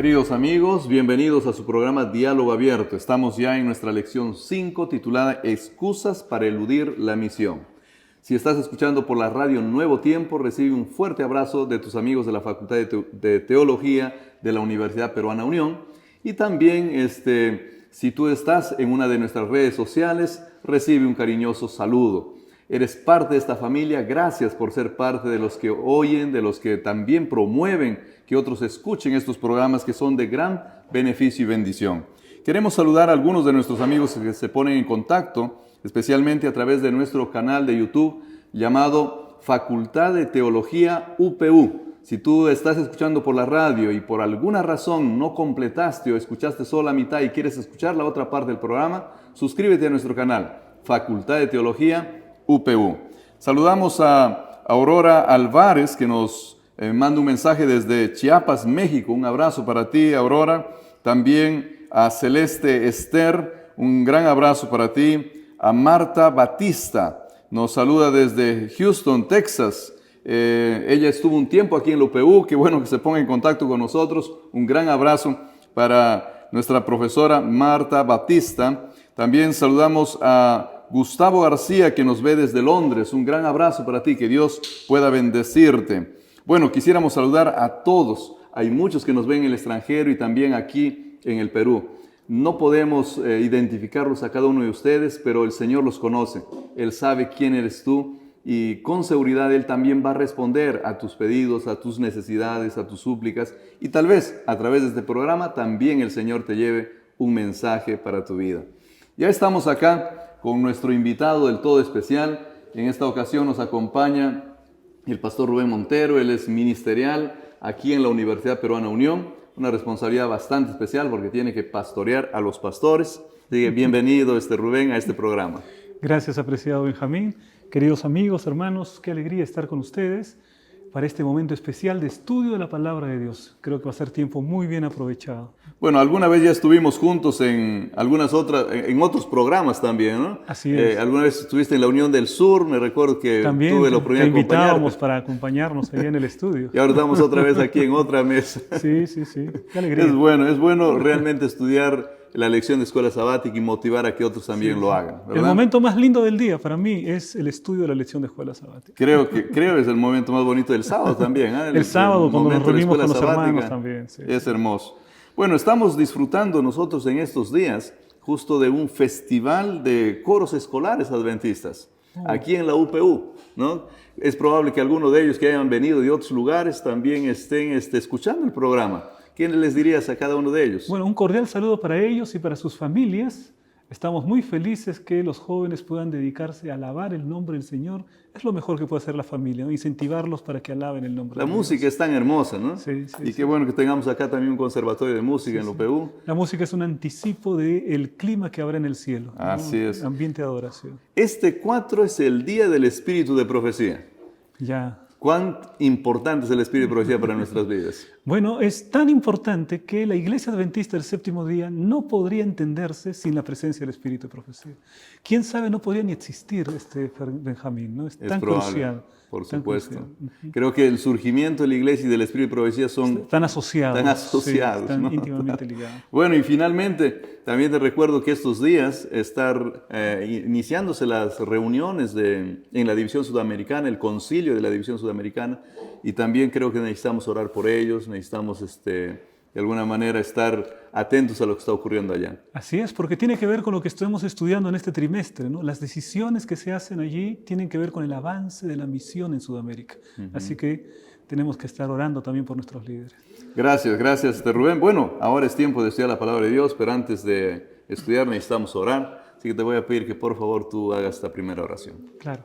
Queridos amigos, bienvenidos a su programa Diálogo Abierto. Estamos ya en nuestra lección 5 titulada Excusas para eludir la misión. Si estás escuchando por la radio Nuevo Tiempo, recibe un fuerte abrazo de tus amigos de la Facultad de Teología de la Universidad Peruana Unión. Y también, si tú estás en una de nuestras redes sociales, recibe un cariñoso saludo. Eres parte de esta familia, gracias por ser parte de los que oyen, de los que también promueven que otros escuchen estos programas que son de gran beneficio y bendición. Queremos saludar a algunos de nuestros amigos que se ponen en contacto, especialmente a través de nuestro canal de YouTube llamado Facultad de Teología UPU. Si tú estás escuchando por la radio y por alguna razón no completaste o escuchaste solo la mitad y quieres escuchar la otra parte del programa, suscríbete a nuestro canal, Facultad de Teología UPU. Saludamos a Aurora Álvarez, que nos manda un mensaje desde Chiapas, México. Un abrazo para ti, Aurora. También a Celeste Esther, un gran abrazo para ti. A Marta Batista, nos saluda desde Houston, Texas. Ella estuvo un tiempo aquí en la UPU. Qué bueno que se ponga en contacto con nosotros. Un gran abrazo para nuestra profesora Marta Batista. También saludamos a Gustavo García, que nos ve desde Londres. Un gran abrazo para ti, que Dios pueda bendecirte. Bueno, quisiéramos saludar a todos. Hay muchos que nos ven en el extranjero y también aquí en el Perú. No podemos identificarlos a cada uno de ustedes, pero el Señor los conoce. Él sabe quién eres tú y con seguridad Él también va a responder a tus pedidos, a tus necesidades, a tus súplicas. Y tal vez a través de este programa también el Señor te lleve un mensaje para tu vida. Ya estamos acá con nuestro invitado del todo especial. En esta ocasión nos acompaña el pastor Rubén Montero. Él es ministerial aquí en la Universidad Peruana Unión, una responsabilidad bastante especial porque tiene que pastorear a los pastores. Así que bienvenido, Rubén, a este programa. Gracias, apreciado Benjamín. Queridos amigos, hermanos, qué alegría estar con ustedes para este momento especial de estudio de la Palabra de Dios. Creo que va a ser tiempo muy bien aprovechado. Bueno, alguna vez ya estuvimos juntos en otros programas también, ¿no? Así es. Alguna vez estuviste en la Unión del Sur, me recuerdo que también tuve la oportunidad de acompañarte. Te invitábamos para acompañarnos allá en el estudio. Y ahora estamos otra vez aquí en otra mesa. Sí. Qué alegría. Es bueno realmente estudiar la lección de escuela sabática y motivar a que otros también lo hagan, ¿verdad? El momento más lindo del día para mí es el estudio de la lección de escuela sabática. Creo que es el momento más bonito del sábado también. El sábado, cuando nos reunimos con los hermanos también. Sí. Es hermoso. Bueno, estamos disfrutando nosotros en estos días justo de un festival de coros escolares adventistas, aquí en la UPU, ¿no? Es probable que algunos de ellos que hayan venido de otros lugares también estén escuchando el programa. ¿Qué les dirías a cada uno de ellos? Bueno, un cordial saludo para ellos y para sus familias. Estamos muy felices que los jóvenes puedan dedicarse a alabar el nombre del Señor. Es lo mejor que puede hacer la familia, ¿no? Incentivarlos para que alaben el nombre de Dios. La música es tan hermosa, ¿no? Sí. Y qué bueno que tengamos acá también un conservatorio de música en la UPU. La música es un anticipo del clima que habrá en el cielo. Así es. Ambiente de adoración. Este 4 es el Día del Espíritu de Profecía. Ya. ¿Cuán importante es el Espíritu de Profecía para nuestras vidas? Bueno, es tan importante que la Iglesia Adventista del Séptimo Día no podría entenderse sin la presencia del Espíritu de Profecía. ¿Quién sabe? No podría ni existir Benjamín, ¿no? Es tan probable, crucial. por supuesto. Creo que el surgimiento de la Iglesia y del Espíritu de Profecía son están asociados. Sí, están ¿no? Íntimamente ligados. Bueno, y finalmente, también te recuerdo que estos días están iniciándose las reuniones en la División Sudamericana, el concilio de la División Sudamericana, y también creo que necesitamos orar por ellos, necesitamos de alguna manera estar atentos a lo que está ocurriendo allá. Así es, porque tiene que ver con lo que estamos estudiando en este trimestre, ¿no? Las decisiones que se hacen allí tienen que ver con el avance de la misión en Sudamérica. Así que tenemos que estar orando también por nuestros líderes. Gracias, Rubén. Bueno, ahora es tiempo de estudiar la palabra de Dios, pero antes de estudiar necesitamos orar. Así que te voy a pedir que por favor tú hagas esta primera oración. Claro.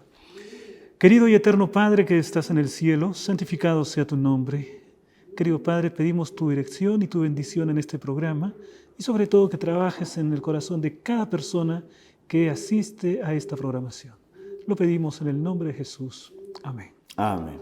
Querido y eterno Padre que estás en el cielo, santificado sea tu nombre. Querido Padre, pedimos tu dirección y tu bendición en este programa y sobre todo que trabajes en el corazón de cada persona que asiste a esta programación. Lo pedimos en el nombre de Jesús. Amén. Amén.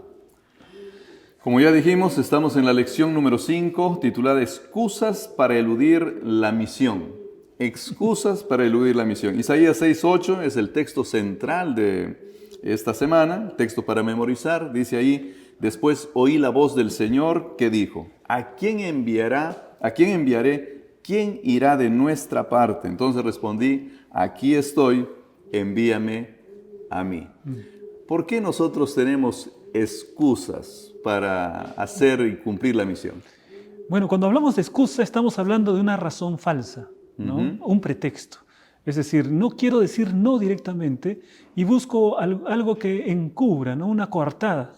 Como ya dijimos, estamos en la lección número 5, titulada Excusas para eludir la misión. Excusas para eludir la misión. Isaías 6:8 es el texto central de esta semana, texto para memorizar. Dice ahí: después oí la voz del Señor que dijo: ¿a quién enviará ¿a quién enviaré? ¿Quién irá de nuestra parte? Entonces respondí, aquí estoy, envíame a mí. ¿Por qué nosotros tenemos excusas para hacer y cumplir la misión? Bueno, cuando hablamos de excusa estamos hablando de una razón falsa, ¿no? Un pretexto. Es decir, no quiero decir no directamente y busco algo que encubra, ¿no? Una coartada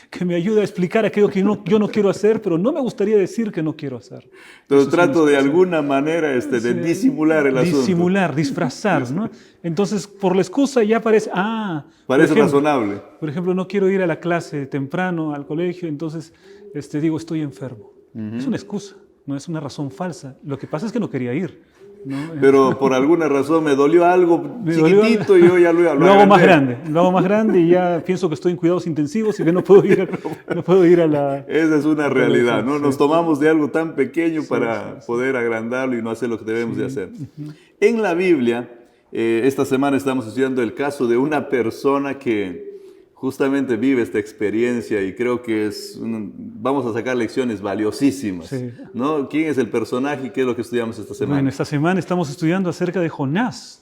que me ayude a explicar aquello que yo no quiero hacer, pero no me gustaría decir que no quiero hacer. Entonces trato de alguna manera de disimular el asunto. Disimular, disfrazar, ¿no? Entonces, por la excusa ya parece, parece razonable. Por ejemplo, no quiero ir a la clase temprano, al colegio, entonces digo, estoy enfermo. Es una excusa, no es una razón falsa. Lo que pasa es que no quería ir, ¿no? Pero por alguna razón me dolió algo chiquitito y yo ya lo hago más grande. Lo hago más grande y ya pienso que estoy en cuidados intensivos y que no puedo ir a la... Esa es una realidad, ¿no? Nos tomamos de algo tan pequeño para poder agrandarlo y no hacer lo que debemos de hacer. En la Biblia, esta semana estamos estudiando el caso de una persona que justamente vive esta experiencia y creo que vamos a sacar lecciones valiosísimas, ¿no? ¿Quién es el personaje y qué es lo que estudiamos esta semana? Bueno, esta semana estamos estudiando acerca de Jonás.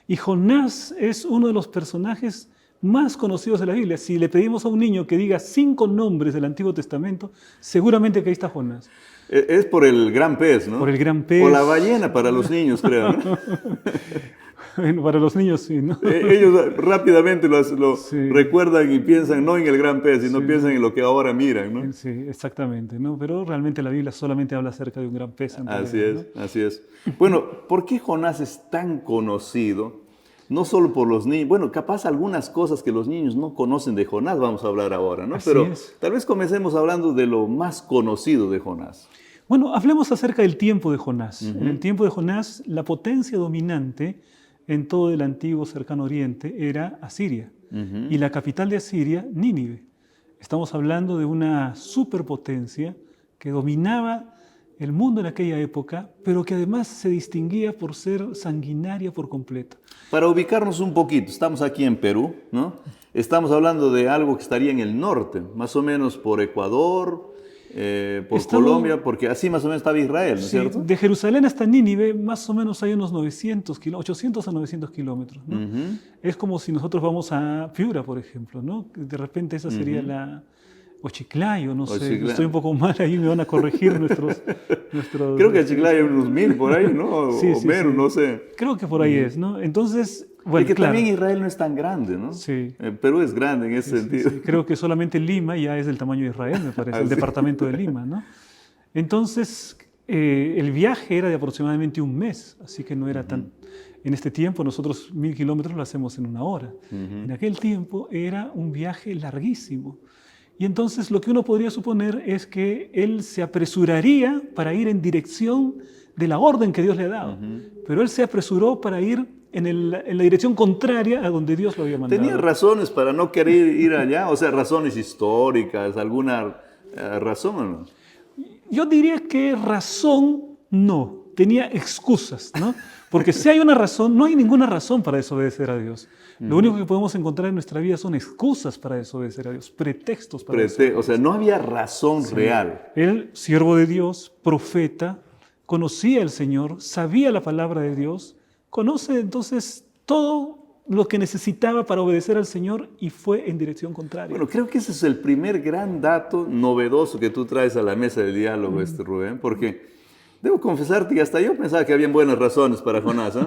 Y Jonás es uno de los personajes más conocidos de la Biblia. Si le pedimos a un niño que diga 5 nombres del Antiguo Testamento, seguramente que ahí está Jonás. Es por el gran pez, ¿no? Por el gran pez. O la ballena para los niños, creo, ¿no? Bueno, para los niños sí, ¿no? Ellos rápidamente lo recuerdan y piensan no en el gran pez, sino piensan en lo que ahora miran, ¿no? Sí, exactamente, ¿no? Pero realmente la Biblia solamente habla acerca de un gran pez. Así es, ¿no? Así es. Bueno, ¿por qué Jonás es tan conocido? No solo por los niños, bueno, capaz algunas cosas que los niños no conocen de Jonás vamos a hablar ahora, ¿no? Pero tal vez comencemos hablando de lo más conocido de Jonás. Bueno, hablemos acerca del tiempo de Jonás. En el tiempo de Jonás, la potencia dominante en todo el antiguo cercano oriente era Asiria. Y la capital de Asiria, Nínive. Estamos hablando de una superpotencia que dominaba el mundo en aquella época, pero que además se distinguía por ser sanguinaria por completo. Para ubicarnos un poquito, estamos aquí en Perú, ¿no? Estamos hablando de algo que estaría en el norte, más o menos por Ecuador, por Colombia, porque así más o menos estaba Israel, ¿no es cierto? De Jerusalén hasta Nínive más o menos hay unos 800 a 900 kilómetros, ¿no? Es como si nosotros vamos a Piura, por ejemplo, ¿no? De repente esa sería la... O Chiclayo, no sé, estoy un poco mal ahí, me van a corregir nuestros Creo que Chiclayo hay unos 1000 por ahí, ¿no? O menos, no sé. Creo que por ahí es, ¿no? Entonces, bueno, y que también Israel no es tan grande, ¿no? Sí. Perú es grande en ese sentido. Sí. Creo que solamente Lima ya es del tamaño de Israel, me parece, el departamento de Lima, ¿no? Entonces, el viaje era de aproximadamente un mes, así que no era tan... En este tiempo nosotros 1000 kilómetros lo hacemos en una hora. En aquel tiempo era un viaje larguísimo. Y entonces lo que uno podría suponer es que él se apresuraría para ir en dirección de la orden que Dios le ha dado. Pero él se apresuró para ir en la dirección contraria a donde Dios lo había mandado. ¿Tenía razones para no querer ir allá? O sea, razones históricas, alguna razón o no? Yo diría que razón no, tenía excusas, ¿no? Porque si hay una razón, no hay ninguna razón para desobedecer a Dios. Lo único que podemos encontrar en nuestra vida son excusas para desobedecer a Dios, pretextos para desobedecer. O sea, no había razón real. Él, siervo de Dios, profeta, conocía al Señor, sabía la palabra de Dios, conoce entonces todo lo que necesitaba para obedecer al Señor y fue en dirección contraria. Bueno, creo que ese es el primer gran dato novedoso que tú traes a la mesa de diálogo, Rubén, porque... Debo confesarte que hasta yo pensaba que habían buenas razones para Jonás, ¿eh?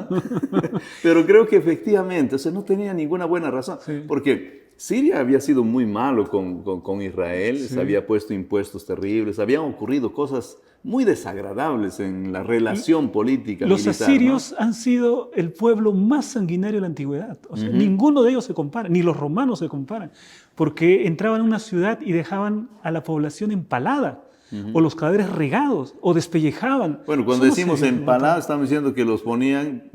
Pero creo que efectivamente, o sea, no tenía ninguna buena razón, porque Siria había sido muy malo con Israel, se había puesto impuestos terribles, habían ocurrido cosas muy desagradables en la relación política Los militar, asirios, ¿no? han sido el pueblo más sanguinario de la antigüedad. O sea, ninguno de ellos se compara, ni los romanos se comparan, porque entraban a una ciudad y dejaban a la población empalada. O los cadáveres regados, o despellejaban. Bueno, cuando decimos empalados, estamos diciendo que los ponían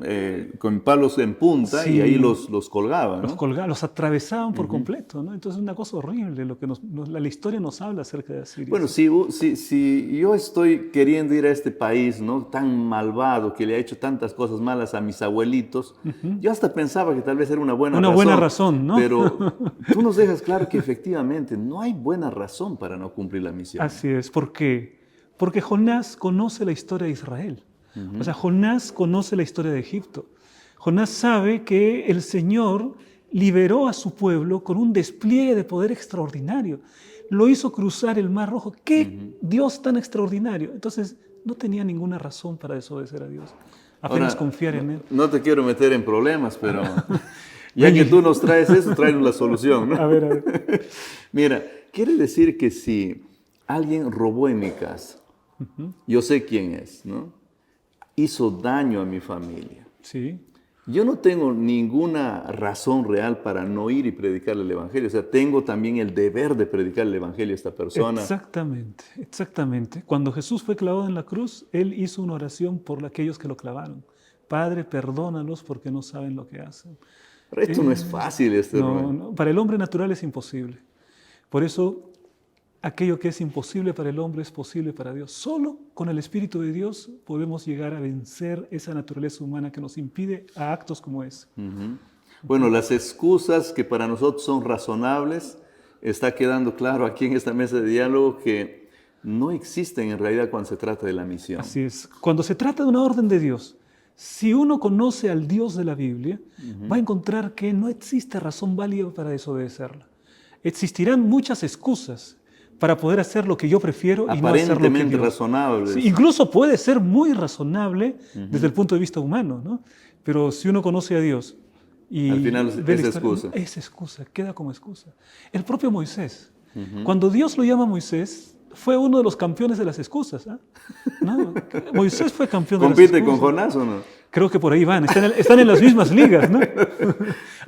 con palos en punta y ahí los colgaban, ¿no? Los atravesaban por completo, ¿no? Entonces es una cosa horrible lo que la historia nos habla acerca de Asiria. Bueno, si yo estoy queriendo ir a este país, ¿no? Tan malvado, que le ha hecho tantas cosas malas a mis abuelitos, yo hasta pensaba que tal vez era una buena razón, ¿no? Pero tú nos dejas claro que efectivamente no hay buena razón para no cumplir la misión. Así es. ¿Por qué? Porque Jonás conoce la historia de Israel. O sea, Jonás conoce la historia de Egipto. Jonás sabe que el Señor liberó a su pueblo con un despliegue de poder extraordinario. Lo hizo cruzar el Mar Rojo. ¡Qué Dios tan extraordinario! Entonces, no tenía ninguna razón para desobedecer a Dios. Apenas confiar en Él. No te quiero meter en problemas, pero ya que tú nos traes eso, tráenos la solución, ¿no? A ver. Mira, quiere decir que si alguien robó en mi casa, yo sé quién es, ¿no? Hizo daño a mi familia. Sí. Yo no tengo ninguna razón real para no ir y predicarle el Evangelio. O sea, tengo también el deber de predicar el Evangelio a esta persona. Exactamente. Cuando Jesús fue clavado en la cruz, Él hizo una oración por aquellos que lo clavaron. Padre, perdónalos porque no saben lo que hacen. Pero esto no es fácil, no, para el hombre natural es imposible. Por eso, aquello que es imposible para el hombre es posible para Dios. Solo con el Espíritu de Dios podemos llegar a vencer esa naturaleza humana que nos impide a actos como ese. Bueno, las excusas que para nosotros son razonables, está quedando claro aquí en esta mesa de diálogo que no existen en realidad cuando se trata de la misión. Así es. Cuando se trata de una orden de Dios, si uno conoce al Dios de la Biblia, va a encontrar que no existe razón válida para desobedecerla. Existirán muchas excusas para poder hacer lo que yo prefiero y no hacer lo que aparentemente yo. razonables. Sí, incluso puede ser muy razonable desde el punto de vista humano, ¿no? Pero si uno conoce a Dios y al final es excusa, queda como excusa. El propio Moisés, cuando Dios lo llama a Moisés, fue uno de los campeones de las excusas, ¿eh? ¿No? Moisés fue campeón de las excusas. ¿Compite con Jonás o no? Creo que por ahí van, están en las mismas ligas, ¿no?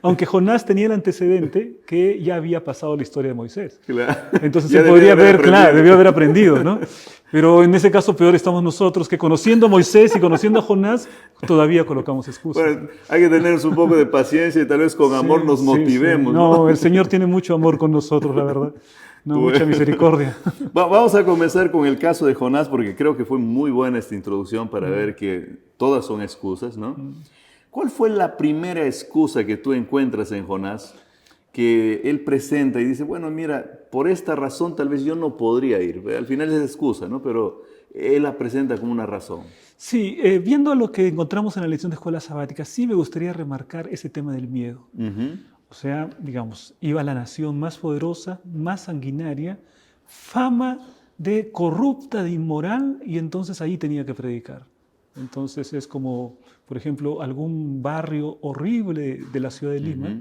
Aunque Jonás tenía el antecedente que ya había pasado la historia de Moisés. Claro. Entonces se podría ver, claro, debió haber aprendido, ¿no? Pero en ese caso peor estamos nosotros, que conociendo a Moisés y conociendo a Jonás, todavía colocamos excusas. Bueno, hay que tener un poco de paciencia y tal vez con amor nos motivemos. No, el Señor tiene mucho amor con nosotros, la verdad. No, mucha misericordia. Vamos a comenzar con el caso de Jonás, porque creo que fue muy buena esta introducción para ver que todas son excusas, ¿no? ¿Cuál fue la primera excusa que tú encuentras en Jonás que él presenta y dice, bueno, mira, por esta razón tal vez yo no podría ir? Al final es excusa, ¿no? Pero él la presenta como una razón. Sí, viendo lo que encontramos en la lección de escuela sabática, sí me gustaría remarcar ese tema del miedo. O sea, digamos, iba la nación más poderosa, más sanguinaria, fama de corrupta, de inmoral, y entonces ahí tenía que predicar. Entonces es como, por ejemplo, algún barrio horrible de la ciudad de Lima.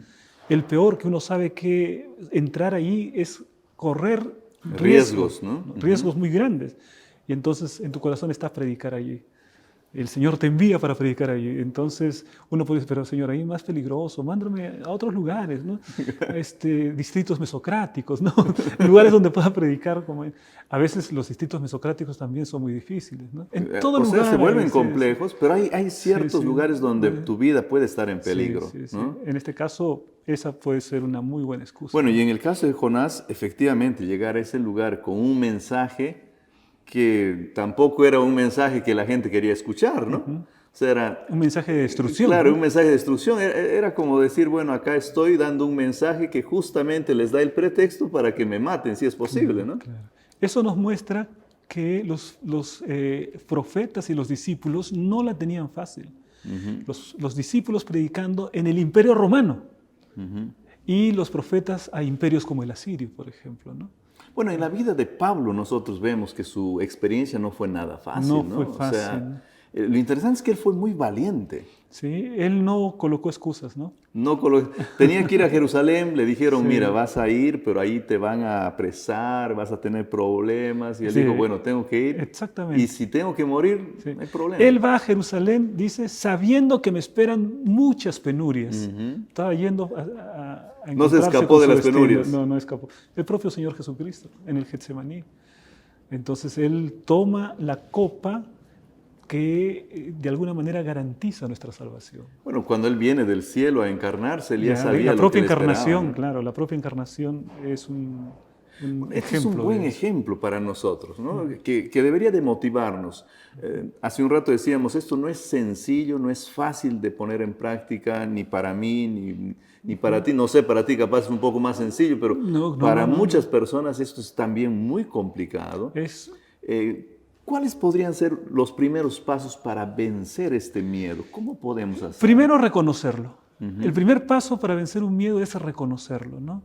El peor que uno sabe que entrar ahí es correr riesgos, ¿no? Riesgos muy grandes. Y entonces en tu corazón está predicar allí. El Señor te envía para predicar allí. Entonces uno puede decir, pero Señor, ahí es más peligroso, mándame a otros lugares, ¿no? Distritos mesocráticos, ¿no? Lugares donde pueda predicar. A veces los distritos mesocráticos también son muy difíciles, ¿no? En todo lugar. Se vuelven complejos, pero hay ciertos lugares donde tu vida puede estar en peligro. ¿No? En este caso, esa puede ser una muy buena excusa. Bueno, y en el caso de Jonás, efectivamente, llegar a ese lugar con un mensaje que tampoco era un mensaje que la gente quería escuchar, ¿no? O sea, era un mensaje de destrucción. Claro, ¿no? Un mensaje de destrucción. Era como decir, bueno, acá estoy dando un mensaje que justamente les da el pretexto para que me maten, si es posible, ¿no? Claro. Eso nos muestra que los profetas y los discípulos no la tenían fácil. Los discípulos predicando en el imperio romano y los profetas a imperios como el asirio, por ejemplo, ¿no? Bueno, en la vida de Pablo nosotros vemos que su experiencia no fue nada fácil, ¿no? No fue fácil. O sea, lo interesante es que él fue muy valiente. Sí, él no colocó excusas, ¿no? Tenía que ir a Jerusalén, le dijeron, mira, vas a ir, pero ahí te van a apresar, vas a tener problemas. Y él dijo, bueno, tengo que ir. Exactamente. Y si tengo que morir, no hay problema. Él va a Jerusalén, dice, sabiendo que me esperan muchas penurias. Estaba yendo a no se escapó de las penurias. No escapó. El propio Señor Jesucristo, en el Getsemaní. Entonces, él toma la copa que de alguna manera garantiza nuestra salvación. Bueno, cuando Él viene del cielo a encarnarse, Él ya sabía la propia lo que encarnación, esperaba, ¿no? Claro, la propia encarnación es un ejemplo. Es un buen ejemplo para nosotros, ¿no? Que debería de motivarnos. Hace un rato decíamos, esto no es sencillo, no es fácil de poner en práctica, ni para mí, ni para ti. No sé, para ti capaz es un poco más sencillo, pero para muchas personas esto es también muy complicado. ¿Cuáles podrían ser los primeros pasos para vencer este miedo? ¿Cómo podemos hacerlo? Primero, reconocerlo. El primer paso para vencer un miedo es reconocerlo, ¿no?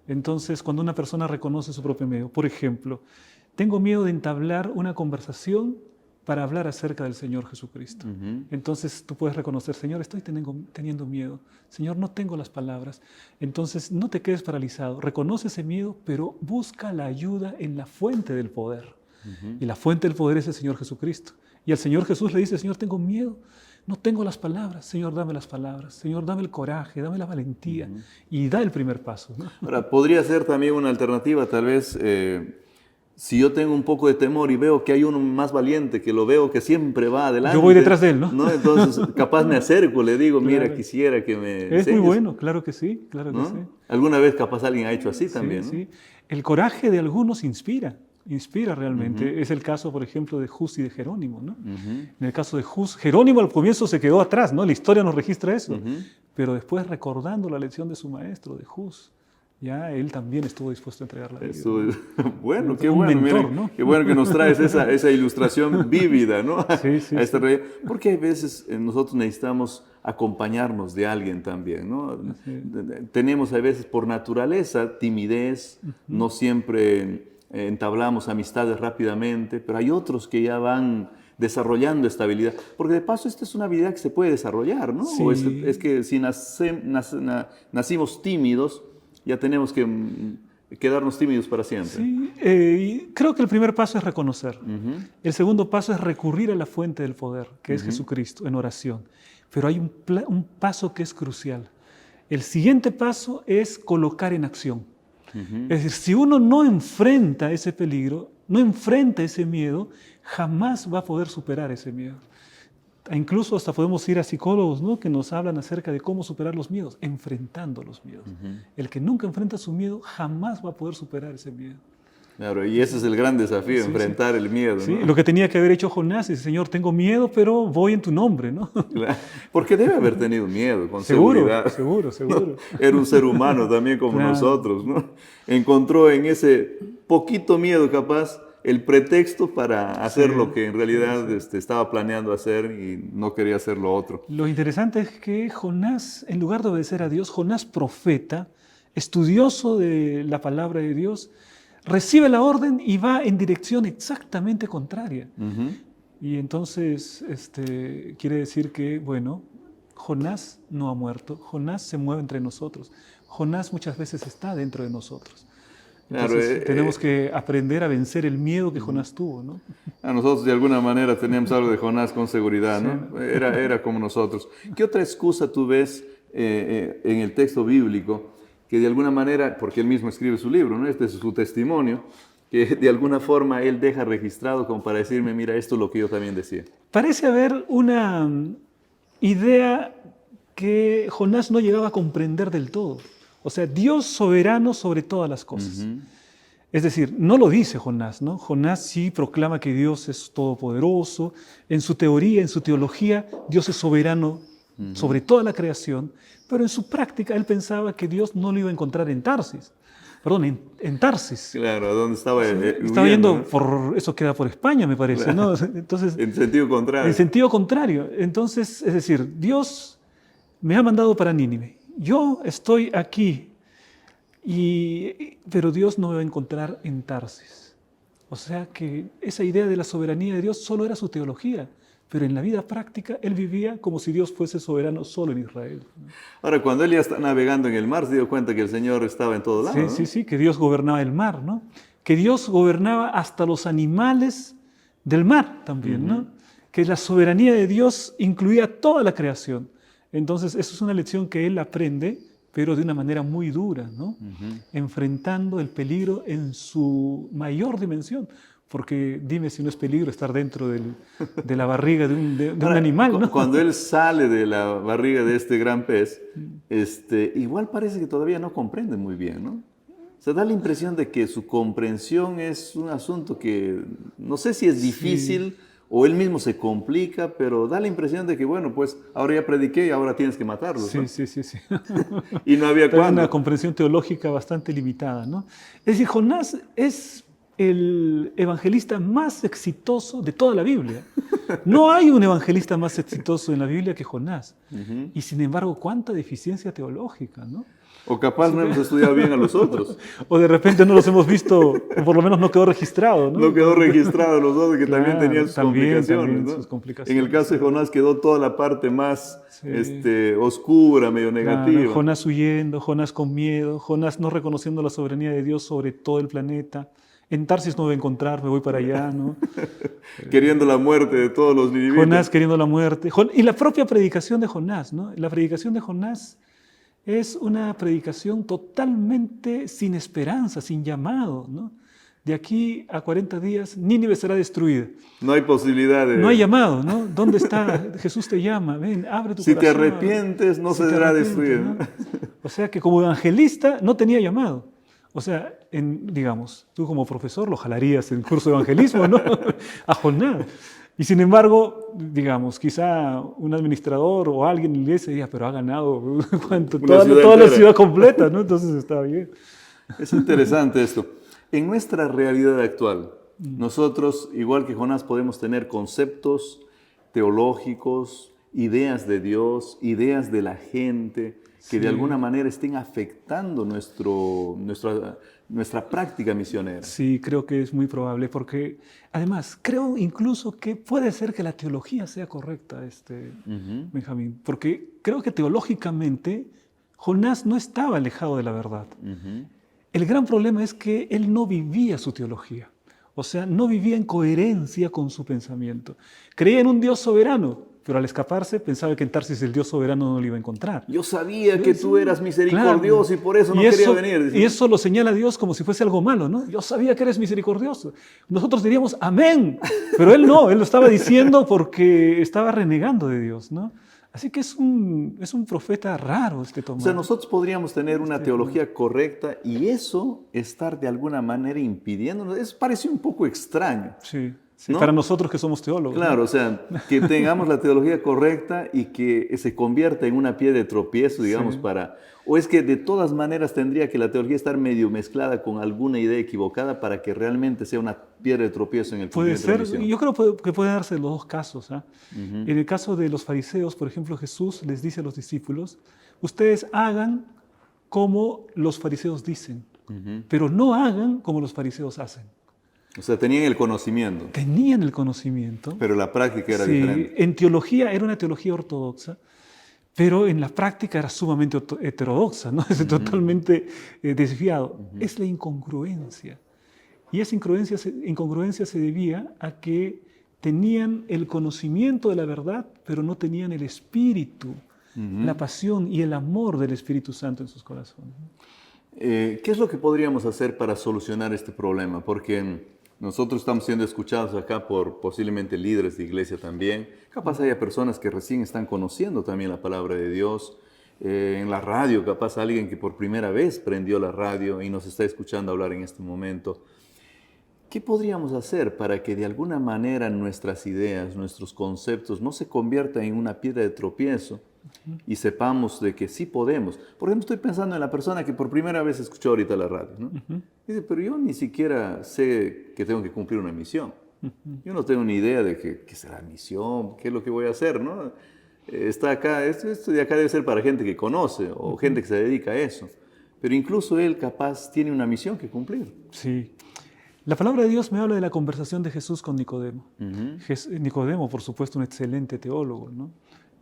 Entonces, cuando una persona reconoce su propio miedo, por ejemplo, tengo miedo de entablar una conversación para hablar acerca del Señor Jesucristo. Entonces tú puedes reconocer, Señor, estoy teniendo miedo. Señor, no tengo las palabras. Entonces no te quedes paralizado. Reconoce ese miedo, pero busca la ayuda en la fuente del poder. Y la fuente del poder es el Señor Jesucristo. Y al Señor Jesús le dice, Señor, tengo miedo. No tengo las palabras. Señor, dame las palabras. Señor, dame el coraje, dame la valentía. Y da el primer paso, ¿no? Ahora, podría ser también una alternativa, tal vez, si yo tengo un poco de temor y veo que hay uno más valiente, que lo veo que siempre va adelante. Yo voy detrás de él, ¿no? Entonces, capaz me acerco, le digo, Claro. mira, quisiera que me Es enseñes. muy bueno, claro que sí, claro que ¿No? sí. Alguna vez capaz alguien ha hecho así también, ¿no? Sí. El coraje de algunos inspira realmente. Es el caso, por ejemplo, de Hus y de Jerónimo, ¿no? En el caso de Hus, Jerónimo al comienzo se quedó atrás, ¿no? La historia nos registra eso. Pero después, recordando la lección de su maestro, de Hus, ya él también estuvo dispuesto a entregar la vida. Eso es, bueno, qué Un bueno, mentor, miren, ¿no? qué bueno que nos traes esa ilustración vívida, ¿no? Sí, a esta realidad. Porque hay veces nosotros necesitamos acompañarnos de alguien también, ¿no? Tenemos a veces por naturaleza timidez, no siempre entablamos amistades rápidamente, pero hay otros que ya van desarrollando esta habilidad, porque de paso esta es una habilidad que se puede desarrollar, ¿no? Sí. O es que si nacimos tímidos, ya tenemos que quedarnos tímidos para siempre. Sí, y creo que el primer paso es reconocer. El segundo paso es recurrir a la fuente del poder, que es Jesucristo, en oración. Pero hay un paso que es crucial. El siguiente paso es colocar en acción. Es decir, si uno no enfrenta ese peligro, no enfrenta ese miedo, jamás va a poder superar ese miedo. Incluso hasta podemos ir a psicólogos, ¿no?, que nos hablan acerca de cómo superar los miedos, enfrentando los miedos. El que nunca enfrenta su miedo jamás va a poder superar ese miedo. Claro, y ese es el gran desafío, enfrentar el miedo, Sí, ¿no? lo que tenía que haber hecho Jonás es, Señor, tengo miedo, pero voy en tu nombre, ¿no? Claro, porque debe haber tenido miedo, con Seguro, seguridad. seguro. ¿No? Era un ser humano también como Claro. nosotros, ¿no? Encontró en ese poquito miedo capaz el pretexto para hacer lo que en realidad estaba planeando hacer y no quería hacer lo otro. Lo interesante es que Jonás, en lugar de obedecer a Dios, Jonás, profeta, estudioso de la palabra de Dios, recibe la orden y va en dirección exactamente contraria. Y entonces quiere decir que, bueno, Jonás no ha muerto, Jonás se mueve entre nosotros, Jonás muchas veces está dentro de nosotros. Entonces, Claro, tenemos que aprender a vencer el miedo que Jonás tuvo, ¿no? A nosotros de alguna manera tenemos algo de Jonás con seguridad, ¿no? Sí. Era como nosotros. ¿Qué otra excusa tú ves en el texto bíblico que de alguna manera, porque él mismo escribe su libro, ¿no? Este es su testimonio, que de alguna forma él deja registrado como para decirme, mira, esto es lo que yo también decía? Parece haber una idea que Jonás no llegaba a comprender del todo. O sea, Dios soberano sobre todas las cosas. Es decir, no lo dice Jonás, ¿no? Jonás sí proclama que Dios es todopoderoso. En su teoría, en su teología, Dios es soberano sobre toda la creación, pero en su práctica él pensaba que Dios no lo iba a encontrar en Tarsis. Perdón, en Tarsis. Claro, ¿dónde estaba? Estaba yendo, ¿no? Por eso queda por España, me parece, claro. ¿No? Entonces, en sentido contrario. En sentido contrario. Entonces, es decir, Dios me ha mandado para Nínive. Yo estoy aquí, pero Dios no me va a encontrar en Tarsis. O sea que esa idea de la soberanía de Dios solo era su teología, pero en la vida práctica él vivía como si Dios fuese soberano solo en Israel. Ahora, cuando él ya está navegando en el mar, se dio cuenta que el Señor estaba en todo lado, ¿no? Sí, que Dios gobernaba el mar, ¿no? Que Dios gobernaba hasta los animales del mar también, ¿no? Que la soberanía de Dios incluía toda la creación. Entonces, eso es una lección que él aprende, pero de una manera muy dura, ¿no? Enfrentando el peligro en su mayor dimensión. Porque dime si no es peligro estar dentro de la barriga de un animal, ¿no? Cuando él sale de la barriga de este gran pez, igual parece que todavía no comprende muy bien, ¿no? Se da la impresión de que su comprensión es un asunto que no sé si es difícil o él mismo se complica, pero da la impresión de que, bueno, pues ahora ya prediqué y ahora tienes que matarlos, ¿no? Sí. Y no había cuándo. Una comprensión teológica bastante limitada, ¿no? Es decir, Jonás es el evangelista más exitoso de toda la Biblia. No hay un evangelista más exitoso en la Biblia que Jonás. Y sin embargo, cuánta deficiencia teológica, ¿no? O capaz no hemos estudiado bien a los otros. O de repente no los hemos visto, o por lo menos no quedó registrado, ¿no? No quedó registrado los otros, que también tenían sus complicaciones, también ¿no? sus complicaciones. En el caso de Jonás quedó toda la parte más oscura, medio negativa. Claro, Jonás huyendo, Jonás con miedo, Jonás no reconociendo la soberanía de Dios sobre todo el planeta. En Tarsis no voy a encontrar, me voy para allá, ¿no? Queriendo la muerte de todos los ninivitas. Jonás queriendo la muerte. Y la propia predicación de Jonás, ¿no? La predicación de Jonás es una predicación totalmente sin esperanza, sin llamado, ¿no? De aquí a 40 días, Nínive será destruida. No hay posibilidad de... No hay llamado, ¿no? ¿Dónde está? Jesús te llama, ven, abre tu corazón. Si te arrepientes, no será destruida. ¿no? O sea que como evangelista no tenía llamado. O sea, digamos, tú como profesor lo jalarías en el curso de evangelismo, ¿no? A Jonás. Y sin embargo, digamos, quizá un administrador o alguien en la iglesia diga, pero ha ganado toda la ciudad completa, ¿no? Entonces está bien. Es interesante esto. En nuestra realidad actual, nosotros, igual que Jonás, podemos tener conceptos teológicos, ideas de Dios, ideas de la gente, que de alguna manera estén afectando nuestra práctica misionera. Sí, creo que es muy probable, porque además creo incluso que puede ser que la teología sea correcta, Benjamín, porque creo que teológicamente Jonás no estaba alejado de la verdad. El gran problema es que él no vivía su teología, o sea, no vivía en coherencia con su pensamiento. Creía en un Dios soberano, pero al escaparse pensaba que en Tarsis el Dios soberano no lo iba a encontrar. Yo sabía que tú eras misericordioso, claro, y por eso no quería venir. Y eso lo señala Dios como si fuese algo malo, ¿no? Yo sabía que eres misericordioso. Nosotros diríamos amén, pero él no, él lo estaba diciendo porque estaba renegando de Dios, ¿no? Así que es un profeta raro Tomás. O sea, nosotros podríamos tener una teología correcta y eso estar de alguna manera impidiéndonos. Eso parece un poco extraño. Sí. Sí, ¿no? Para nosotros que somos teólogos. Claro, ¿no? O sea, que tengamos la teología correcta y que se convierta en una piedra de tropiezo, digamos, o es que de todas maneras tendría que la teología estar medio mezclada con alguna idea equivocada para que realmente sea una piedra de tropiezo en el cumplimiento de la misión. Yo creo que puede darse los dos casos. En el caso de los fariseos, por ejemplo, Jesús les dice a los discípulos, ustedes hagan como los fariseos dicen, pero no hagan como los fariseos hacen. O sea, tenían el conocimiento. Tenían el conocimiento. Pero la práctica era diferente. En teología era una teología ortodoxa, pero en la práctica era sumamente heterodoxa, ¿no? Es totalmente desviado. Es la incongruencia. Y esa incongruencia se debía a que tenían el conocimiento de la verdad, pero no tenían el espíritu, la pasión y el amor del Espíritu Santo en sus corazones. ¿Qué es lo que podríamos hacer para solucionar este problema? Porque nosotros estamos siendo escuchados acá por posiblemente líderes de iglesia también. Capaz haya personas que recién están conociendo también la palabra de Dios. En la radio, capaz alguien que por primera vez prendió la radio y nos está escuchando hablar en este momento. ¿Qué podríamos hacer para que de alguna manera nuestras ideas, nuestros conceptos no se conviertan en una piedra de tropiezo y sepamos de que sí podemos? Por ejemplo, estoy pensando en la persona que por primera vez escuchó ahorita la radio, ¿no? Dice, pero yo ni siquiera sé que tengo que cumplir una misión. Yo no tengo ni idea de qué será misión, qué es lo que voy a hacer, ¿no? Está acá, esto de acá debe ser para gente que conoce o gente que se dedica a eso. Pero incluso él capaz tiene una misión que cumplir. Sí. La palabra de Dios me habla de la conversación de Jesús con Nicodemo. Nicodemo, por supuesto, un excelente teólogo, ¿no?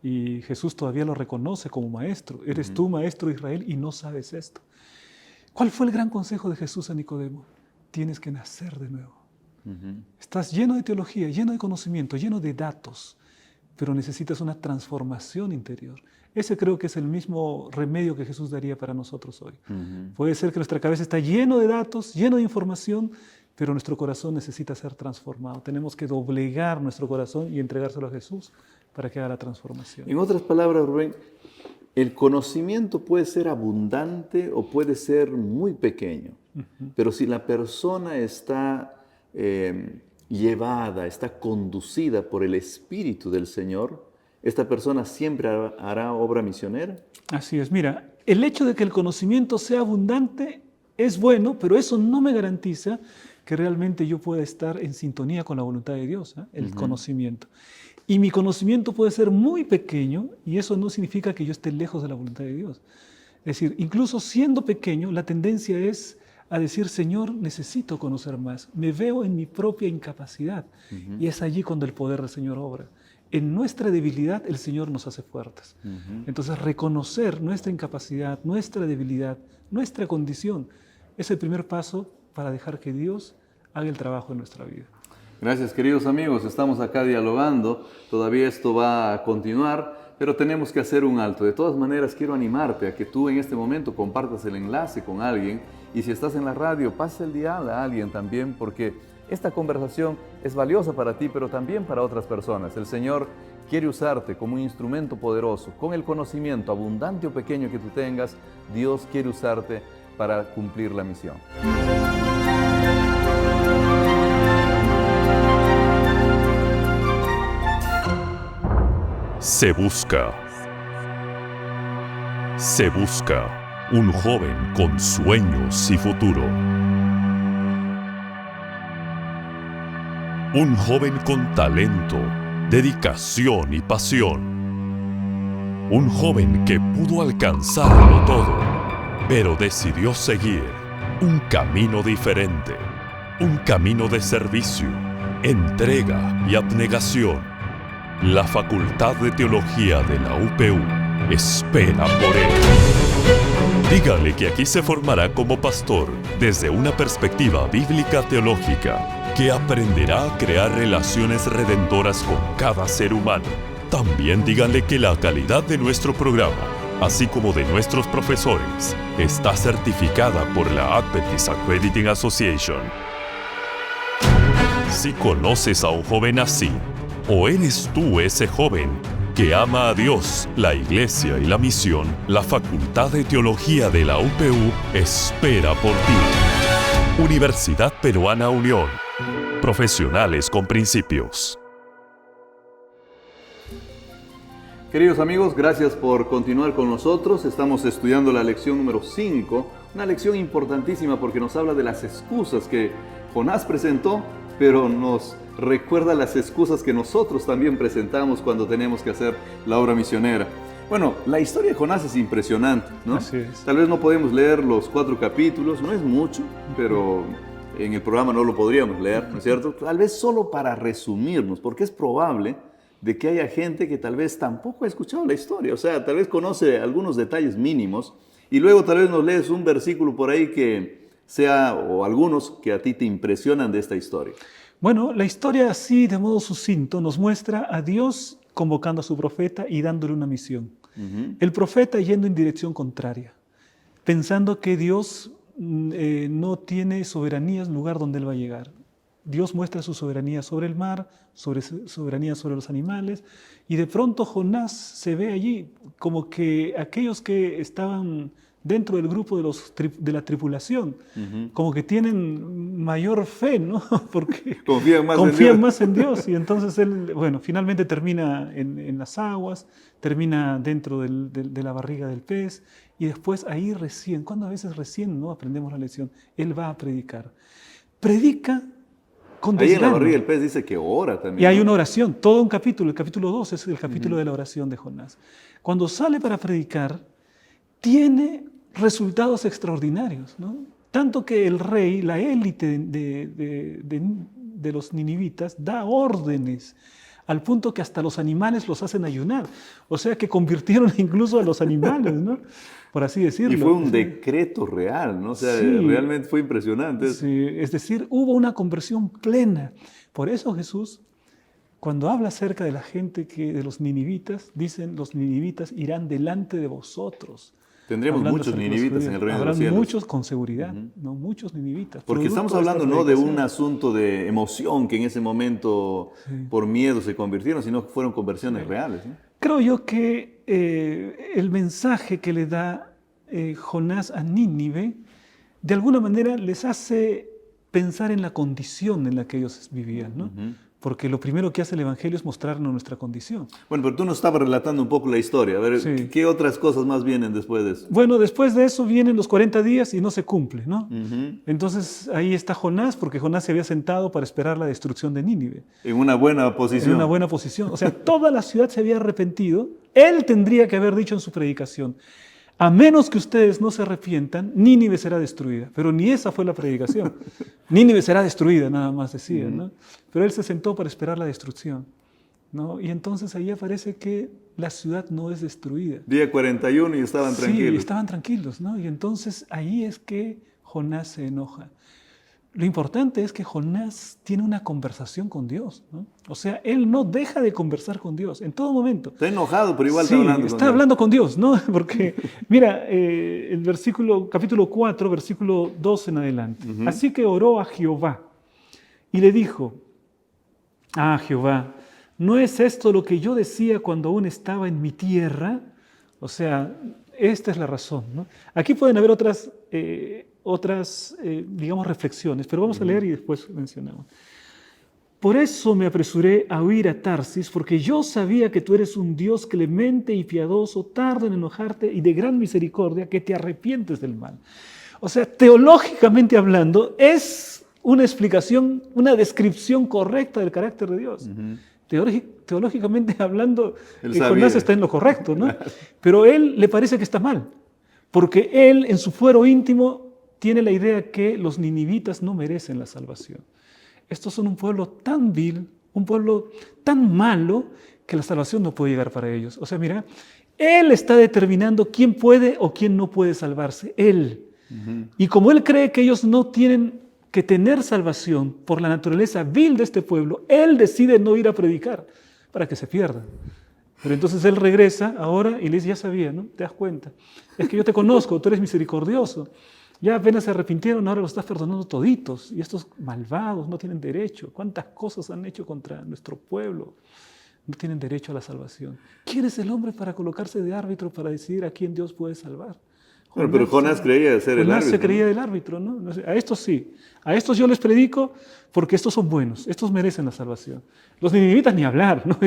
Y Jesús todavía lo reconoce como maestro. Eres tú, maestro de Israel, y no sabes esto. ¿Cuál fue el gran consejo de Jesús a Nicodemo? Tienes que nacer de nuevo. Estás lleno de teología, lleno de conocimiento, lleno de datos, pero necesitas una transformación interior. Ese creo que es el mismo remedio que Jesús daría para nosotros hoy. Puede ser que nuestra cabeza está lleno de datos, lleno de información, pero nuestro corazón necesita ser transformado. Tenemos que doblegar nuestro corazón y entregárselo a Jesús para que haga la transformación. En otras palabras, Rubén, el conocimiento puede ser abundante o puede ser muy pequeño, pero si la persona está llevada, está conducida por el Espíritu del Señor, ¿esta persona siempre hará obra misionera? Así es. Mira, el hecho de que el conocimiento sea abundante es bueno, pero eso no me garantiza que realmente yo pueda estar en sintonía con la voluntad de Dios, el conocimiento. Y mi conocimiento puede ser muy pequeño y eso no significa que yo esté lejos de la voluntad de Dios. Es decir, incluso siendo pequeño, la tendencia es a decir, Señor, necesito conocer más. Me veo en mi propia incapacidad. Y es allí cuando el poder del Señor obra. En nuestra debilidad, el Señor nos hace fuertes. Entonces, reconocer nuestra incapacidad, nuestra debilidad, nuestra condición, es el primer paso para dejar que Dios haga el trabajo en nuestra vida. Gracias, queridos amigos. Estamos acá dialogando. Todavía esto va a continuar, pero tenemos que hacer un alto. De todas maneras, quiero animarte a que tú en este momento compartas el enlace con alguien. Y si estás en la radio, pasa el dial a alguien también, porque esta conversación es valiosa para ti, pero también para otras personas. El Señor quiere usarte como un instrumento poderoso. Con el conocimiento, abundante o pequeño que tú tengas, Dios quiere usarte para cumplir la misión. Se busca un joven con sueños y futuro. Un joven con talento, dedicación y pasión. Un joven que pudo alcanzarlo todo, pero decidió seguir un camino diferente. Un camino de servicio, entrega y abnegación. La Facultad de Teología de la UPU espera por él. Dígale que aquí se formará como pastor desde una perspectiva bíblica teológica, que aprenderá a crear relaciones redentoras con cada ser humano. También díganle que la calidad de nuestro programa, así como de nuestros profesores, está certificada por la Adventist Accrediting Association. Si conoces a un joven así, o eres tú ese joven que ama a Dios, la Iglesia y la misión, la Facultad de Teología de la UPU espera por ti. Universidad Peruana Unión. Profesionales con principios. Queridos amigos, gracias por continuar con nosotros. Estamos estudiando la lección número 5, una lección importantísima porque nos habla de las excusas que Jonás presentó, pero nos recuerda las excusas que nosotros también presentamos cuando tenemos que hacer la obra misionera. Bueno, la historia de Jonás es impresionante, ¿no? Así es. Tal vez no podemos leer los 4 capítulos, no es mucho, pero en el programa no lo podríamos leer, ¿no es cierto? Tal vez solo para resumirnos, porque es probable de que haya gente que tal vez tampoco ha escuchado la historia, o sea, tal vez conoce algunos detalles mínimos y luego tal vez nos lees un versículo por ahí que sea, o algunos que a ti te impresionan de esta historia. Bueno, la historia así, de modo sucinto, nos muestra a Dios convocando a su profeta y dándole una misión. El profeta yendo en dirección contraria, pensando que Dios no tiene soberanía en el lugar donde él va a llegar. Dios muestra su soberanía sobre el mar, soberanía sobre los animales, y de pronto Jonás se ve allí como que aquellos que estaban dentro del grupo de la tripulación, como que tienen mayor fe, ¿no? Porque confían más en Dios. Y entonces él, bueno, finalmente termina en las aguas, termina dentro de la barriga del pez, y después ahí recién, cuando a veces recién no aprendemos la lección, él va a predicar. Predica con desgano. Ahí en la barriga del pez dice que ora también. Y hay una oración, todo un capítulo, el capítulo 2 es el capítulo de la oración de Jonás. Cuando sale para predicar, tiene resultados extraordinarios, ¿no? Tanto que el rey, la élite de los ninivitas, da órdenes, al punto que hasta los animales los hacen ayunar. O sea que convirtieron incluso a los animales, ¿no? Por así decirlo. Y fue un decreto real, ¿no? O sea, sí, realmente fue impresionante. Sí, es decir, hubo una conversión plena. Por eso Jesús, cuando habla acerca de la gente de los ninivitas, dicen, los ninivitas irán delante de vosotros. Tendremos muchos ninivitas en el reino de los cielos. Habrán muchos con seguridad, ¿no? Muchos ninivitas. Porque estamos hablando no de un asunto de emoción que en ese momento por miedo se convirtieron, sino que fueron conversiones reales, ¿no? Creo yo que el mensaje que le da Jonás a Nínive, de alguna manera les hace pensar en la condición en la que ellos vivían, ¿no? porque lo primero que hace el Evangelio es mostrarnos nuestra condición. Bueno, pero tú nos estabas relatando un poco la historia. A ver, Sí. ¿qué otras cosas más vienen después de eso? Bueno, después de eso vienen los 40 días y no se cumple, ¿no? Ujú. Entonces ahí está Jonás, porque Jonás se había sentado para esperar la destrucción de Nínive. En una buena posición. En una buena posición. O sea, toda la ciudad se había arrepentido. Él tendría que haber dicho en su predicación: a menos que ustedes no se arrepientan, Nínive será destruida. Pero ni esa fue la predicación. Nínive será destruida, nada más decía, ¿no? Pero él se sentó para esperar la destrucción, ¿no? Y entonces ahí aparece que la ciudad no es destruida. Día 41 y estaban Sí, tranquilos. estaban tranquilos, ¿no? Y entonces ahí es que Jonás se enoja. Lo importante es que Jonás tiene una conversación con Dios, ¿no? O sea, él no deja de conversar con Dios en todo momento. Está enojado, pero igual Sí, está hablando. está hablando con Dios, ¿no? Porque, mira, el capítulo 4, versículo 2 en adelante. Así que oró a Jehová y le dijo: ah, Jehová, ¿no es esto lo que yo decía cuando aún estaba en mi tierra? O sea, esta es la razón, ¿no? Aquí pueden haber otras, digamos, reflexiones, pero vamos a leer y después mencionamos. Por eso me apresuré a huir a Tarsis, porque yo sabía que tú eres un Dios clemente y piadoso, tardo en enojarte y de gran misericordia, que te arrepientes del mal. O sea, teológicamente hablando, es una explicación, una descripción correcta del carácter de Dios. Teológicamente hablando, Jonás está en lo correcto, ¿no? Pero él le parece que está mal, porque él en su fuero íntimo tiene la idea que los ninivitas no merecen la salvación. Estos son un pueblo tan vil, un pueblo tan malo, que la salvación no puede llegar para ellos. O sea, mira, él está determinando quién puede o quién no puede salvarse, él. Y como él cree que ellos no tienen que tener salvación por la naturaleza vil de este pueblo, él decide no ir a predicar para que se pierdan. Pero entonces él regresa ahora y le dice: ya sabía, ¿no? ¿Te das cuenta? Es que yo te conozco, tú eres misericordioso. Ya apenas se arrepintieron, ahora los estás perdonando toditos. Y estos malvados no tienen derecho. ¿Cuántas cosas han hecho contra nuestro pueblo? No tienen derecho a la salvación. ¿Quién es el hombre para colocarse de árbitro para decidir a quién Dios puede salvar? Bueno, pero Jonás creía ser el árbitro. Jonás se creía el árbitro, ¿no? A estos sí. A estos yo les predico porque estos son buenos. Estos merecen la salvación. Los ninivitas ni hablar, ¿no?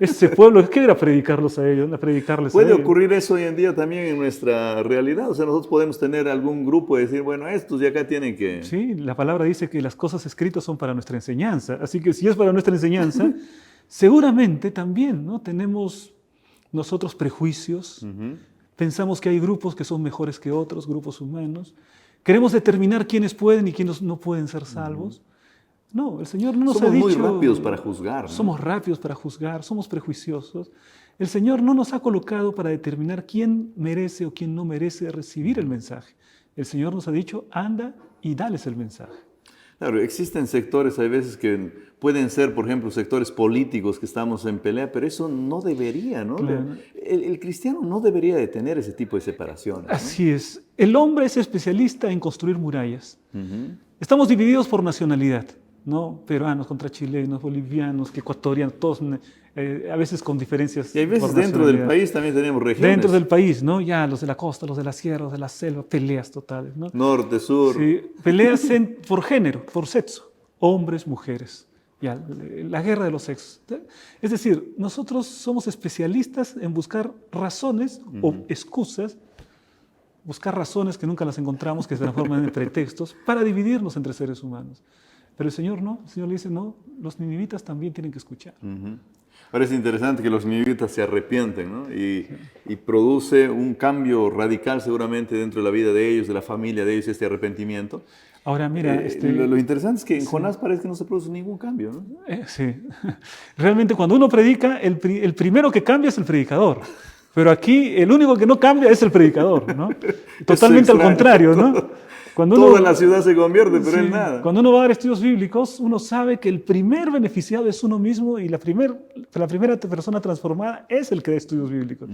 Ese pueblo, ¿qué era predicarlos a ellos? Predicarles ¿Puede a ellos? ocurrir eso hoy en día también en nuestra realidad? O sea, nosotros podemos tener algún grupo y decir: bueno, estos de acá tienen que... Sí, la palabra dice que las cosas escritas son para nuestra enseñanza. Así que si es para nuestra enseñanza, seguramente también, ¿no? Tenemos nosotros prejuicios. Pensamos que hay grupos que son mejores que otros, grupos humanos. Queremos determinar quiénes pueden y quiénes no pueden ser salvos. No, el Señor no nos ha dicho... Somos muy rápidos para juzgar, ¿no? Somos rápidos para juzgar, somos prejuiciosos. El Señor no nos ha colocado para determinar quién merece o quién no merece recibir el mensaje. El Señor nos ha dicho: anda y dales el mensaje. Claro, existen sectores, hay veces que pueden ser, por ejemplo, sectores políticos que estamos en pelea, pero eso no debería, ¿no? Claro. El cristiano no debería de tener ese tipo de separaciones, ¿no? Así es. El hombre es especialista en construir murallas. Estamos divididos por nacionalidad, ¿no? Peruanos contra chilenos, bolivianos, ecuatorianos, todos a veces con diferencias. Y hay veces por dentro del nacionalidad. país también tenemos regiones. Dentro del país, ¿no? Ya los de la costa, los de la sierra, los de la selva, peleas totales, ¿no? Norte, sur. Sí, peleas por género, por sexo, hombres, mujeres, ya, la guerra de los sexos. Es decir, nosotros somos especialistas en buscar razones o excusas, buscar razones que nunca las encontramos, que se transforman en pretextos, para dividirnos entre seres humanos. Pero el Señor no, el Señor le dice: no, los ninivitas también tienen que escuchar. Ahora es interesante que los ninivitas se arrepienten, ¿no? Y produce un cambio radical seguramente dentro de la vida de ellos, de la familia de ellos, este arrepentimiento. Ahora mira, lo interesante es que en Jonás parece que no se produce ningún cambio, ¿no? Sí. Realmente cuando uno predica, el primero que cambia es el predicador. Pero aquí el único que no cambia es el predicador, ¿no? Totalmente al contrario, ¿no? Toda la ciudad se convierte, pero él nada. Cuando uno va a dar estudios bíblicos, uno sabe que el primer beneficiado es uno mismo y la primera persona transformada es el que da estudios bíblicos.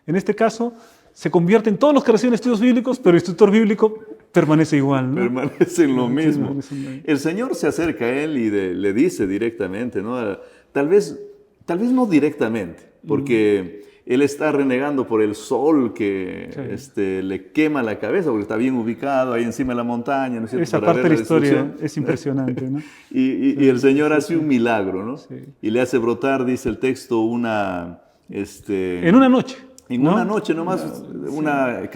En este caso, se convierte en todos los que reciben estudios bíblicos, pero el instructor bíblico permanece igual, ¿no? Permanece en lo mismo. El Señor se acerca a él y le dice directamente, ¿no? Tal vez no directamente, porque él está renegando por el sol que le quema la cabeza, porque está bien ubicado ahí encima de la montaña, ¿no es cierto? Esa Para parte de ver la historia destrucción. es impresionante, ¿no? Y el Señor hace un milagro, ¿no? Sí. Y le hace brotar, dice el texto, En una noche. en ¿no? una noche nomás, una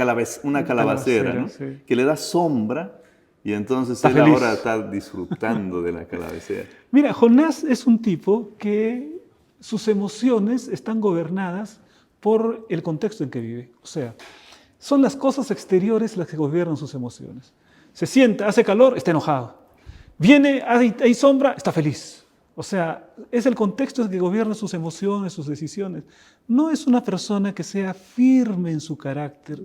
calabacera, ¿no? Sí. Que le da sombra, y entonces Está él feliz. ahora está disfrutando de la calabacera. Mira, Jonás es un tipo que sus emociones están gobernadas por el contexto en que vive. O sea, son las cosas exteriores las que gobiernan sus emociones. Se sienta, hace calor, está enojado. Viene, hay sombra, está feliz. O sea, es el contexto el que gobierna sus emociones, sus decisiones. No es una persona que sea firme en su carácter.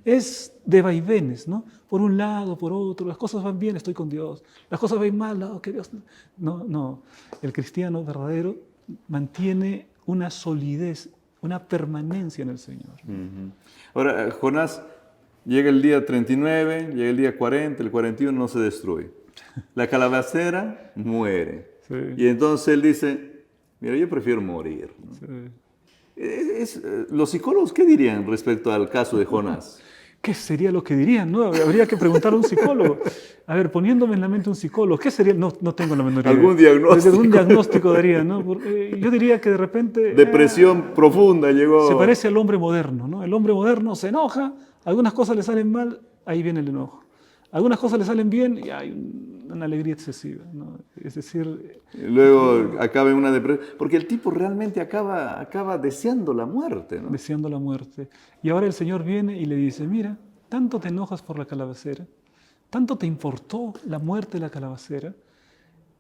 Es de vaivenes, ¿no? Por un lado, por otro. Las cosas van bien, estoy con Dios. Las cosas van mal, no, que Dios... No. El cristiano verdadero mantiene una solidez, una permanencia en el Señor. Ahora, Jonás llega el día 39, llega el día 40, el 41 no se destruye. La calabacera muere. Sí. Y entonces él dice, mira, yo prefiero morir, ¿no? Sí. ¿Los psicólogos qué dirían respecto al caso de Jonás? ¿Qué sería lo que dirían? ¿No? Habría que preguntar a un psicólogo. A ver, poniéndome en la mente un psicólogo, ¿qué sería? No tengo la menor idea. ¿Algún diagnóstico? Algún diagnóstico daría, ¿no? Porque yo diría que de repente... Depresión profunda llegó. Se parece al hombre moderno, ¿no? El hombre moderno se enoja, algunas cosas le salen mal, ahí viene el enojo. Algunas cosas le salen bien y hay una alegría excesiva, ¿no? Es decir... Luego acaba en una depresión. Porque el tipo realmente acaba deseando la muerte, ¿no? Deseando la muerte. Y ahora el Señor viene y le dice, mira, tanto te enojas por la calabacera, tanto te importó la muerte de la calabacera,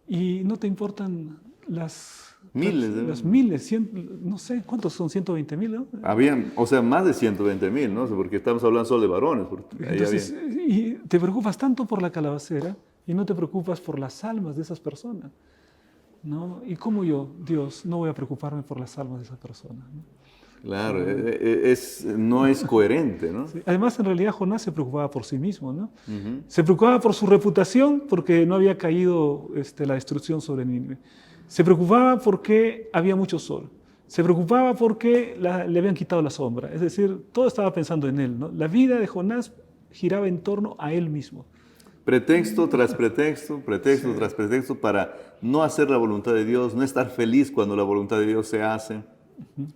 y no te importan las miles, no sé, ¿cuántos son? 120,000, ¿no? Habían, o sea, más de 120,000, ¿no? Porque estamos hablando solo de varones. Entonces, y te preocupas tanto por la calabacera y no te preocupas por las almas de esas personas, ¿no? ¿Y cómo yo, Dios, no voy a preocuparme por las almas de esas personas, ¿no? Claro, no es coherente, ¿no? Sí. Además, en realidad, Jonás se preocupaba por sí mismo, ¿no? Se preocupaba por su reputación porque no había caído la destrucción sobre Nínive. Se preocupaba porque había mucho sol. Se preocupaba porque le habían quitado la sombra. Es decir, todo estaba pensando en él, ¿no? La vida de Jonás giraba en torno a él mismo. Pretexto tras pretexto, pretexto tras pretexto para no hacer la voluntad de Dios, no estar feliz cuando la voluntad de Dios se hace.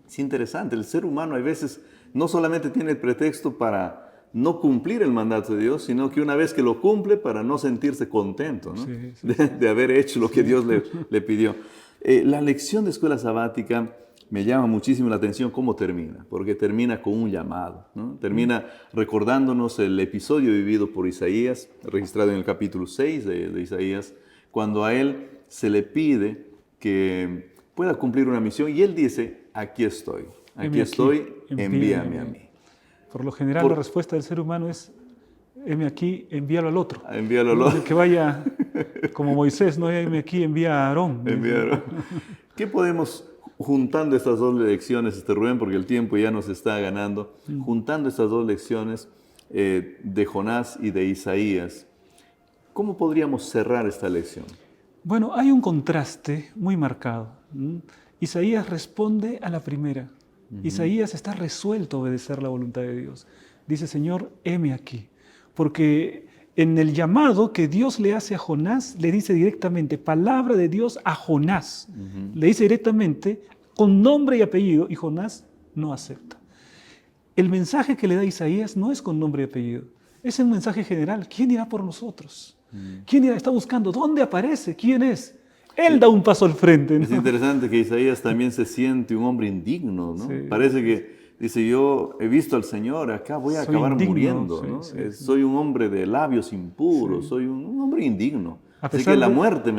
Es interesante, el ser humano a veces no solamente tiene el pretexto para no cumplir el mandato de Dios, sino que una vez que lo cumple para no sentirse contento, ¿no? De haber hecho lo que Dios le pidió. La lección de escuela sabática me llama muchísimo la atención cómo termina, porque termina con un llamado, ¿no? Termina recordándonos el episodio vivido por Isaías, registrado en el capítulo 6 de Isaías, cuando a él se le pide que pueda cumplir una misión y él dice, aquí estoy, envíame a mí. Por lo general la respuesta del ser humano es, heme aquí, envíalo al otro. Envíalo al otro. Que vaya como Moisés, no, heme aquí, envía a Aarón. ¿Qué podemos, juntando estas dos lecciones, Rubén, porque el tiempo ya nos está ganando, juntando estas dos lecciones de Jonás y de Isaías, cómo podríamos cerrar esta lección? Bueno, hay un contraste muy marcado. Isaías responde a la primera. Isaías está resuelto a obedecer la voluntad de Dios. Dice, Señor, heme aquí. Porque en el llamado que Dios le hace a Jonás, le dice directamente, palabra de Dios a Jonás. Le dice directamente, con nombre y apellido, y Jonás no acepta. El mensaje que le da Isaías no es con nombre y apellido, es un mensaje general. ¿Quién irá por nosotros? ¿Quién irá? Está buscando. ¿Dónde aparece? ¿Quién es? Él da un paso al frente, ¿no? Es interesante que Isaías también se siente un hombre indigno, ¿no? Sí. Parece que dice, yo he visto al Señor, acá voy a acabar indigno, muriendo, ¿no? Soy un hombre de labios impuros, soy un hombre indigno. Así que la muerte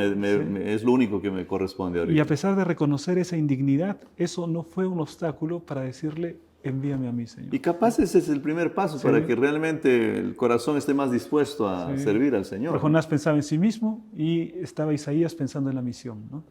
es lo único que me corresponde ahorita. Y a pesar de reconocer esa indignidad, eso no fue un obstáculo para decirle, envíame a mí, Señor. Y capaz ese es el primer paso para que realmente el corazón esté más dispuesto a servir al Señor. Pero Jonás pensaba en sí mismo y estaba Isaías pensando en la misión, ¿no?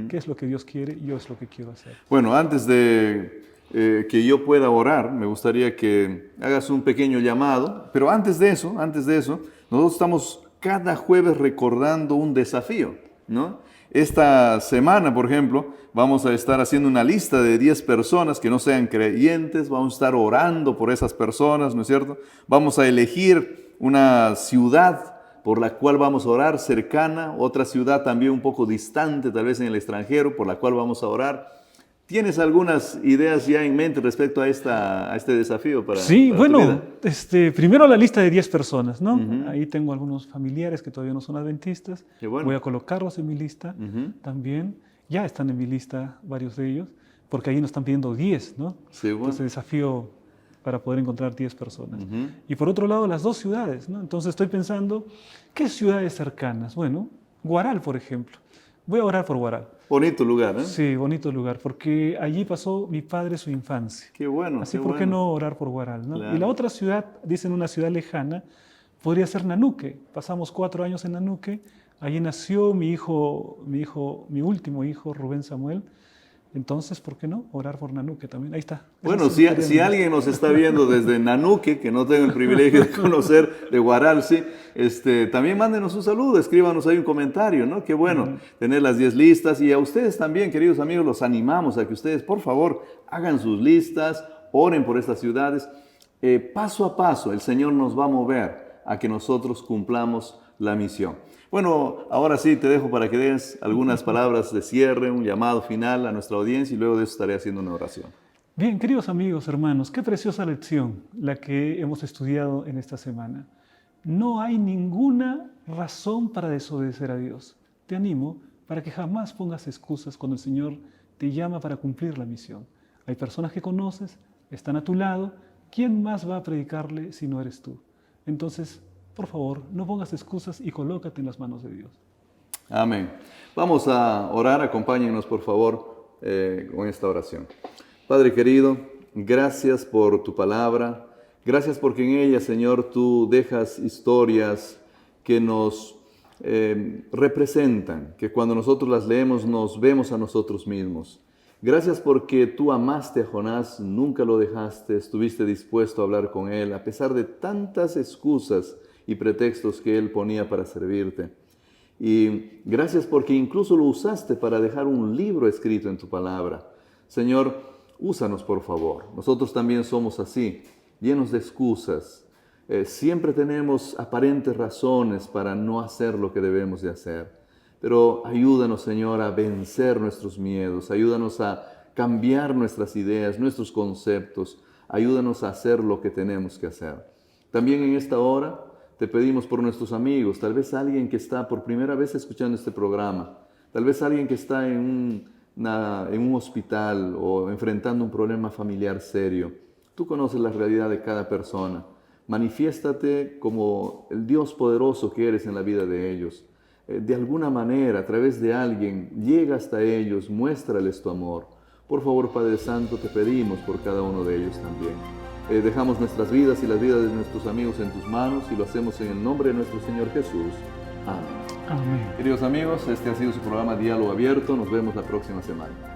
¿Qué es lo que Dios quiere? Yo es lo que quiero hacer. Bueno, antes de que yo pueda orar, me gustaría que hagas un pequeño llamado, pero antes de eso, nosotros estamos cada jueves recordando un desafío, ¿no? esta semana, por ejemplo, vamos a estar haciendo una lista de 10 personas que no sean creyentes, vamos a estar orando por esas personas, ¿no es cierto? Vamos a elegir una ciudad por la cual vamos a orar, cercana, otra ciudad también un poco distante, tal vez en el extranjero, por la cual vamos a orar. ¿Tienes algunas ideas ya en mente respecto a este desafío para Sí, para bueno, tu vida? primero la lista de 10 personas, ¿no? Ujú. Ahí tengo algunos familiares que todavía no son adventistas. Qué bueno. Voy a colocarlos en mi lista también. Ya están en mi lista varios de ellos, porque ahí nos están pidiendo 10, ¿no? Sí, bueno. Entonces, desafío para poder encontrar 10 personas. Ujú. Y por otro lado, las 2 ciudades, ¿no? Entonces estoy pensando, ¿qué ciudades cercanas? Bueno, Huaral, por ejemplo. Voy a orar por Huaral. Bonito lugar, ¿eh? Sí, bonito lugar, porque allí pasó mi padre su infancia. Qué bueno, Así, qué ¿por qué bueno. no orar por Huaral, no? Claro. Y la otra ciudad, dicen una ciudad lejana, podría ser Nanuque. Pasamos 4 años en Nanuque. Allí nació mi último hijo, Rubén Samuel. Entonces, ¿por qué no orar por Nanuque también? Ahí está. Bueno, Eso sí estaría si bien. alguien nos está viendo desde Nanuque, que no tengo el privilegio de conocer, de Huaral, sí, también mándenos un saludo, escríbanos ahí un comentario, ¿no? Qué bueno tener las 10 listas. Y a ustedes también, queridos amigos, los animamos a que ustedes, por favor, hagan sus listas, oren por estas ciudades. Paso a paso, el Señor nos va a mover a que nosotros cumplamos la misión. Bueno, ahora sí te dejo para que des algunas palabras de cierre, un llamado final a nuestra audiencia y luego de eso estaré haciendo una oración. Bien, queridos amigos, hermanos, qué preciosa lección la que hemos estudiado en esta semana. No hay ninguna razón para desobedecer a Dios. Te animo para que jamás pongas excusas cuando el Señor te llama para cumplir la misión. Hay personas que conoces, están a tu lado. ¿Quién más va a predicarle si no eres tú? Entonces, por favor, no pongas excusas y colócate en las manos de Dios. Amén. Vamos a orar, acompáñenos por favor con esta oración. Padre querido, gracias por tu palabra, gracias porque en ella, Señor, tú dejas historias que nos representan, que cuando nosotros las leemos nos vemos a nosotros mismos. Gracias porque tú amaste a Jonás, nunca lo dejaste, estuviste dispuesto a hablar con él, a pesar de tantas excusas y pretextos que él ponía para servirte. Y gracias porque incluso lo usaste para dejar un libro escrito en tu palabra. Señor, úsanos por favor. Nosotros también somos así, llenos de excusas. Siempre tenemos aparentes razones para no hacer lo que debemos de hacer. Pero ayúdanos, Señor, a vencer nuestros miedos. Ayúdanos a cambiar nuestras ideas, nuestros conceptos. Ayúdanos a hacer lo que tenemos que hacer. También en esta hora te pedimos por nuestros amigos, tal vez alguien que está por primera vez escuchando este programa, tal vez alguien que está en un hospital o enfrentando un problema familiar serio. Tú conoces la realidad de cada persona. Manifiéstate como el Dios poderoso que eres en la vida de ellos. De alguna manera, a través de alguien, llega hasta ellos, muéstrales tu amor. Por favor, Padre Santo, te pedimos por cada uno de ellos también. Dejamos nuestras vidas y las vidas de nuestros amigos en tus manos y lo hacemos en el nombre de nuestro Señor Jesús. Amén. Amén. Queridos amigos, este ha sido su programa Diálogo Abierto. Nos vemos la próxima semana.